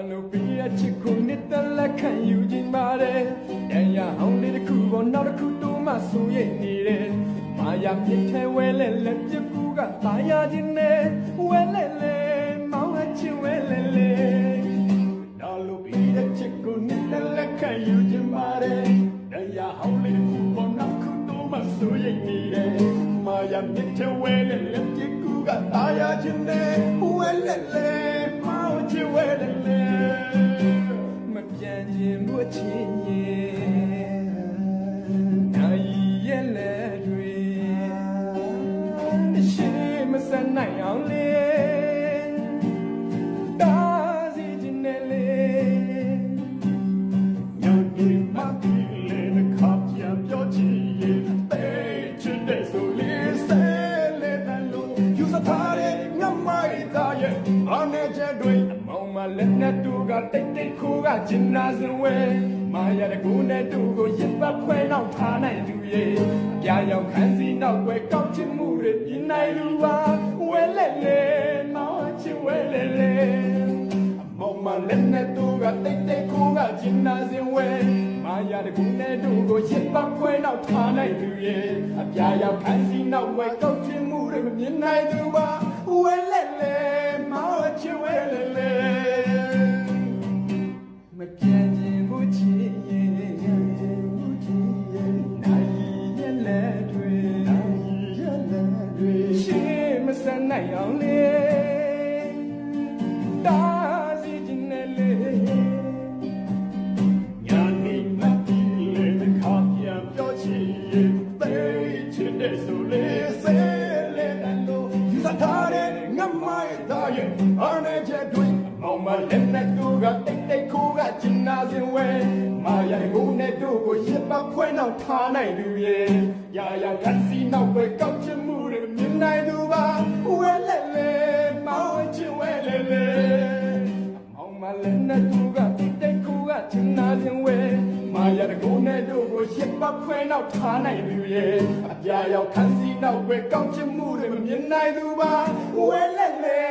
no be a chicken nit the like you in mare and ya only the cool not a cool to my so ye need it my yam hit well and let you go got tired in it well mau chi well no be a chicken nit the like you in mare and ya only the cool not cool to my so ye need it my yam hit well and let you go got tired in it well mau chi wellပြန်ခြင်းမွချင်ရဲ့နိုင်ရဲ့လက်တွေရှိမစနိုင်အောင်လေတာစီခြင်းနဲ့လေညနေမှဒီလေခါပြပြောချင်ရဲ့တဲ့ချစ်တဲ့ဆိုလေးစဲလေတလို့ယူစထားတဲ့ငမိုက်သားရဲ့အနေချက်တွေလက်နဲ့တူကတိတ်တိတ်ခိုးကကျင်နာစင်ဝဲမာရတဲ့ကိုနဲ့တူကိုရစ်ပတ်ခွဲနောက်ထားနိုင်သူရဲ့အပြာရောက်ခန်းစီနောက်ွယ်ကောက်ချင်မှုတွေပြနိုင်လူပါဝဲလက်လေမောင်ချစ်ဝဲလေလေအမောင်မလက်နဲ့တူကတိတ်တိတ်ခိုးကကျင်နာစင်ဝဲမာရတဲ့ကိုနဲ့တူကိုရစ်ပတ်ခွဲနောက်ထားနိုင်သူရဲ့အပြာရောက်ခန်းစီနောက်ွယ်ကောက်ချင်မှုတွေမမြင်နိုင်သူပါဝဲလက်လေမောင်ချစ်ဝဲလေလေမပြန်ခြင်းမူချင်ရဲ့နိုင်ရဲ့လက်တွေရှိမစနိုင်အောင်လေတာစီခြင်းနဲ့လေညာနေမတီးလေခါပြန်ပြောချင်ရဲ့သိချင်တဲ့ဆိုလေဆဲလေတန်လို့ယူစားထားတဲ့ငမိုက်သားရဲ့အနေချက်တွေအောင်မလက်နဲ့တူကတိတ်တိတ်ခိုးကကျင်နာစင်ဝဲမာရတဲ့ကိုနဲ့တို့ကိုရစ်ပတ်ခွဲနောက်ထားနိုင်သူရဲ့ရာရာကစီနောက်ပဲကောက်ချင်မှုတွေမြင်နိုင်သူပါဝဲလက်လေမောင်ချင်ဝဲလေလေအောင်မလက်နဲ့တူကတိတ်တိတ်ခိုးကကျင်နာစင်ဝဲမာရတဲ့ကိုနဲ့တို့ကိုရစ်ပတ်ခွဲနောက်ထားနိုင်သူရဲ့အပြာရောက်ခန်းစီနောက်ပဲကောက်ချင်မှုတွေမြင်နိုင်သူပါဝဲလက်လေ